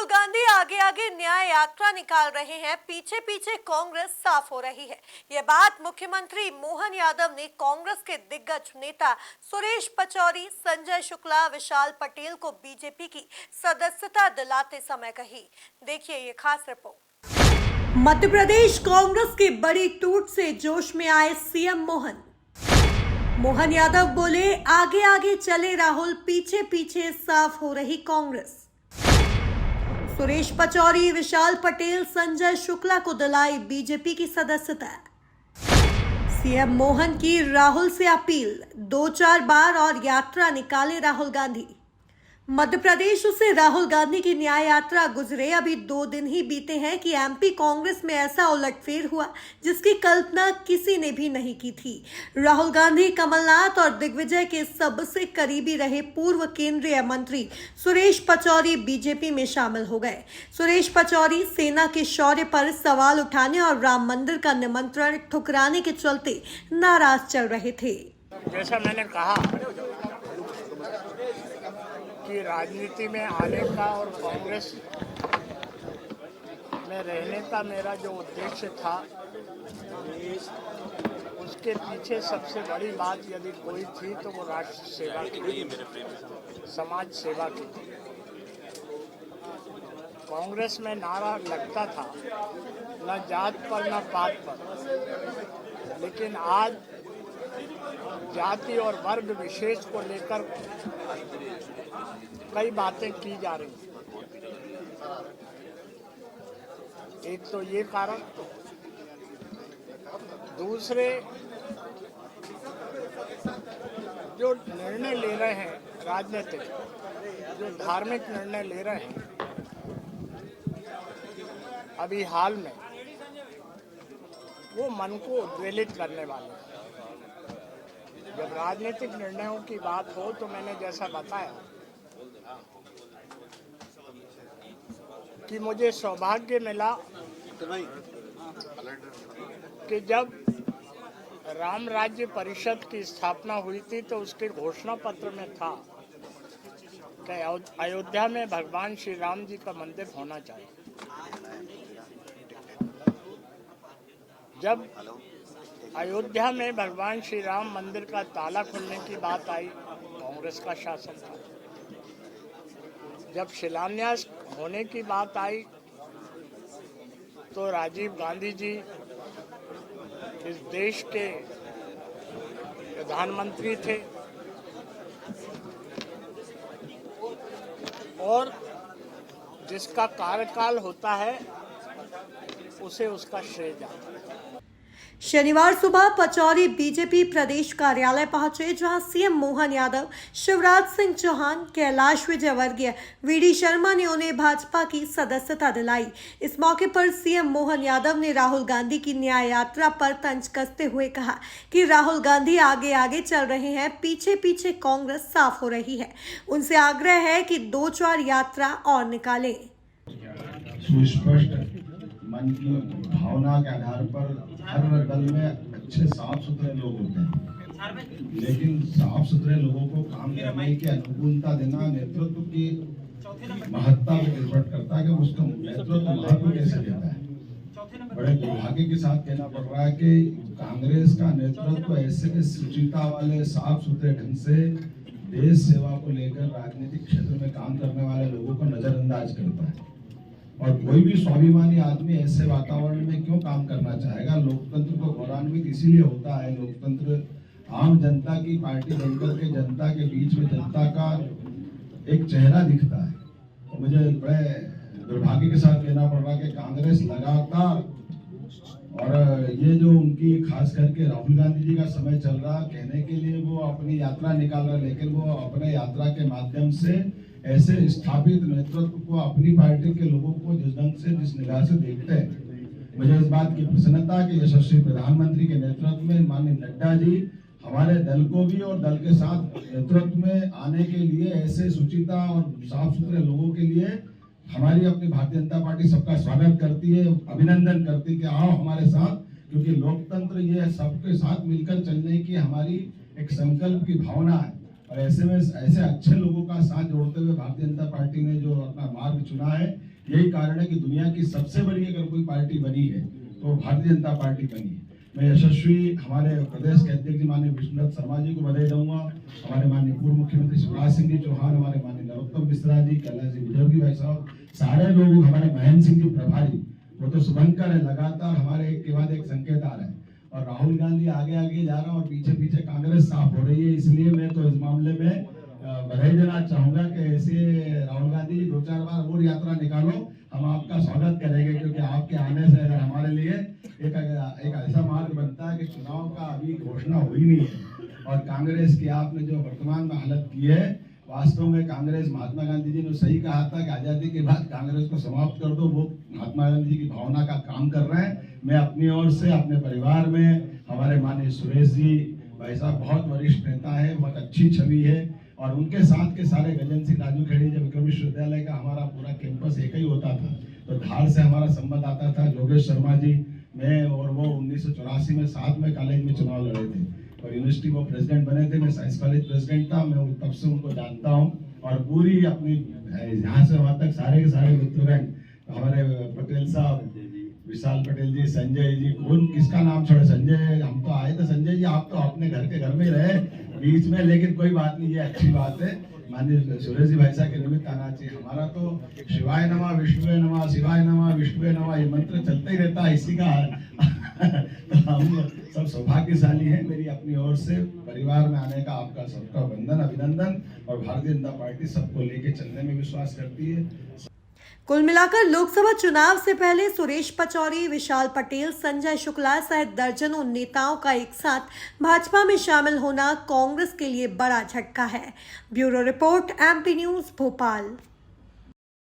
राहुल गांधी आगे आगे न्याय यात्रा निकाल रहे हैं, पीछे पीछे कांग्रेस साफ हो रही है। ये बात मुख्यमंत्री मोहन यादव ने कांग्रेस के दिग्गज नेता सुरेश पचौरी, संजय शुक्ला, विशाल पटेल को बीजेपी की सदस्यता दिलाते समय कही। देखिए ये खास रिपोर्ट। मध्य प्रदेश कांग्रेस की बड़ी टूट से जोश में आए सीएम मोहन यादव बोले, आगे आगे चले राहुल, पीछे पीछे साफ हो रही कांग्रेस। सुरेश पचौरी, विशाल पटेल, संजय शुक्ला को दिलाई बीजेपी की सदस्यता। सीएम मोहन की राहुल से अपील, 2-4 बार और यात्रा निकाले राहुल गांधी। मध्य प्रदेश से राहुल गांधी की न्याय यात्रा गुजरे अभी 2 दिन ही बीते हैं कि एमपी कांग्रेस में ऐसा उलटफेर हुआ जिसकी कल्पना किसी ने भी नहीं की थी। राहुल गांधी, कमलनाथ और दिग्विजय के सबसे करीबी रहे पूर्व केंद्रीय मंत्री सुरेश पचौरी बीजेपी में शामिल हो गए। सुरेश पचौरी सेना के शौर्य पर सवाल उठाने और राम मंदिर का निमंत्रण ठुकराने के चलते नाराज चल रहे थे। जैसा मैंने कहा कि राजनीति में आने का और कांग्रेस में रहने का मेरा जो उद्देश्य था, उसके पीछे सबसे बड़ी बात यदि कोई थी तो वो राष्ट्र सेवा की, समाज सेवा की थी। कांग्रेस में नारा लगता था न जात पर न पात पर, लेकिन आज जाति और वर्ग विशेष को लेकर कई बातें की जा रही हैं। एक तो ये कारण, दूसरे जो निर्णय ले रहे हैं राजनीतिक, जो धार्मिक निर्णय ले रहे हैं अभी हाल में, वो मन को उद्वेलित करने वाले हैं। जब राजनीतिक निर्णयों की बात हो तो मैंने जैसा बताया कि मुझे सौभाग्य मिला कि जब राम राज्य परिषद की स्थापना हुई थी तो उसके घोषणा पत्र में था कि अयोध्या में भगवान श्री राम जी का मंदिर होना चाहिए। जब अयोध्या में भगवान श्री राम मंदिर का ताला खुलने की बात आई, कांग्रेस का शासन था। जब शिलान्यास होने की बात आई तो राजीव गांधी जी इस देश के प्रधानमंत्री थे और जिसका कार्यकाल होता है उसे उसका श्रेय जाता है। शनिवार सुबह पचौरी बीजेपी प्रदेश कार्यालय पहुंचे, जहां सीएम मोहन यादव, शिवराज सिंह चौहान, कैलाश विजयवर्गीय, वीडी शर्मा ने उन्हें भाजपा की सदस्यता दिलाई। इस मौके पर सीएम मोहन यादव ने राहुल गांधी की न्याय यात्रा पर तंज कसते हुए कहा कि राहुल गांधी आगे आगे चल रहे हैं, पीछे पीछे कांग्रेस साफ हो रही है। उनसे आग्रह है कि 2-4 यात्रा और निकालें। सुस्पष्ट मन की भावना के आधार पर हर दल में अच्छे साफ सुथरे लोग होते हैं, लेकिन साफ सुथरे लोगों को काम करने की अनुकूलता देना नेतृत्व की महत्ता पर निर्भर करता है कि उसका नेतृत्व महत्व कैसे देता है। बड़े दुर्भाग्य के साथ कहना पड़ रहा है कि कांग्रेस का नेतृत्व ऐसे सुचिता वाले साफ सुथरे ढंग से देश सेवा को लेकर राजनीतिक क्षेत्र में काम करने वाले लोगों को नजरअंदाज करता है। और कोई भी स्वाभिमानी आदमी ऐसे वातावरण में क्यों काम करना चाहेगा। लोकतंत्र को गौरवान्वित इसीलिए होता है। लोकतंत्र आम जनता की पार्टी बनकर के जनता के बीच में जनता का एक चेहरा दिखता है। तो मुझे बड़े दुर्भाग्य के साथ कहना पड़ रहा है कि कांग्रेस लगातार, और ये जो उनकी खास करके राहुल गांधी जी का समय चल रहा कहने के लिए वो अपनी यात्रा निकाल रहे, लेकिन वो अपने यात्रा के माध्यम से ऐसे स्थापित नेतृत्व को, अपनी पार्टी के लोगों को जिस ढंग से, जिस निगाह से देखते हैं, मुझे इस बात की प्रसन्नता कि यशस्वी प्रधानमंत्री के नेतृत्व में माननीय नड्डा जी हमारे दल को भी और दल के साथ नेतृत्व में आने के लिए ऐसे सुचिता और साफ सुथरे लोगों के लिए हमारी अपनी भारतीय जनता पार्टी सबका स्वागत करती है, अभिनंदन करती है कि आओ हमारे साथ, क्योंकि लोकतंत्र ये सबके साथ मिलकर चलने की हमारी एक संकल्प की भावना है। और ऐसे में ऐसे अच्छे लोगों का साथ जोड़ते हुए भारतीय जनता पार्टी ने जो अपना मार्ग चुना है, यही कारण है कि दुनिया की सबसे बड़ी अगर कोई पार्टी बनी है तो भारतीय जनता पार्टी बनी है। मैं यशस्वी हमारे प्रदेश के अध्यक्ष जी माननीय विष्णुदत्त शर्मा जी को बधाई दूंगा, हमारे माननीय पूर्व मुख्यमंत्री शिवराज सिंह जी चौहान, हमारे माननीय नरोत्तम मिश्रा जी, कैलाश जी विजयवर्गीय भाई साहब, सारे लोग, हमारे महेंद्र सिंह जी प्रभारी, वो तो शुभंकर है, लगातार हमारे एक के बाद एक संकेत आ रहे हैं। और राहुल गांधी आगे आगे जा रहा है और पीछे पीछे कांग्रेस साफ हो रही है। इसलिए मैं तो इस मामले में बधाई देना चाहूंगा कि ऐसे राहुल गांधी जी 2-4 बार और यात्रा निकालो, हम आपका स्वागत करेंगे, क्योंकि आपके आने से अगर हमारे लिए एक ऐसा मार्ग बनता है कि चुनाव का अभी घोषणा हुई नहीं है और कांग्रेस की आपने जो वर्तमान में हालत की है, वास्तव में कांग्रेस, महात्मा गांधी जी ने सही कहा था कि आजादी के बाद कांग्रेस को समाप्त कर दो, वो महात्मा गांधी जी की भावना का काम कर रहे हैं। मैं अपनी ओर से अपने परिवार में हमारे माननीय सुरेश जी भाई साहब बहुत वरिष्ठ नेता है, बहुत अच्छी छवि है, और उनके साथ के सारे गजन सिंह राजू खेड़ी, जब विक्रम विश्वविद्यालय का हमारा पूरा कैंपस एक ही होता था तो धार से हमारा संबंध आता था। योगेश शर्मा जी, मैं और वो 1984 में साथ में कॉलेज में चुनाव लड़े थे और यूनिवर्सिटी वो प्रेसिडेंट बने थे, मैं साइंस कॉलेज प्रेसिडेंट था, मैं तब से उनको जानता हूँ। और पूरी अपनी यहाँ से वहाँ तक सारे के सारे मित्रगण, हमारे पटेल साहब, विशाल पटेल जी, संजय जी, कौन किसका नाम छोड़े, संजय, हम तो आए थे संजय जी, आप तो अपने घर के घर में ही रहे बीच में, लेकिन कोई बात नहीं, ये अच्छी बात है। माननीय सुरेश जी भाई साहब के निमित्त आना चाहिए। हमारा तो शिवाय नमः, विष्णुवे नमः, शिवाय नमः, विष्णुवे नमः, ये मंत्र चलता ही रहता है इसी का तो हम सब सौभाग्यशाली हैं। मेरी अपनी ओर से परिवार में आने का आपका सबका वंदन, अभिनंदन, और भारतीय जनता पार्टी सबको लेके चलने में विश्वास करती है। कुल मिलाकर लोकसभा चुनाव से पहले सुरेश पचौरी, विशाल पटेल, संजय शुक्ला सहित दर्जनों नेताओं का एक साथ भाजपा में शामिल होना कांग्रेस के लिए बड़ा झटका है। Bureau report, MP news, Bhopal.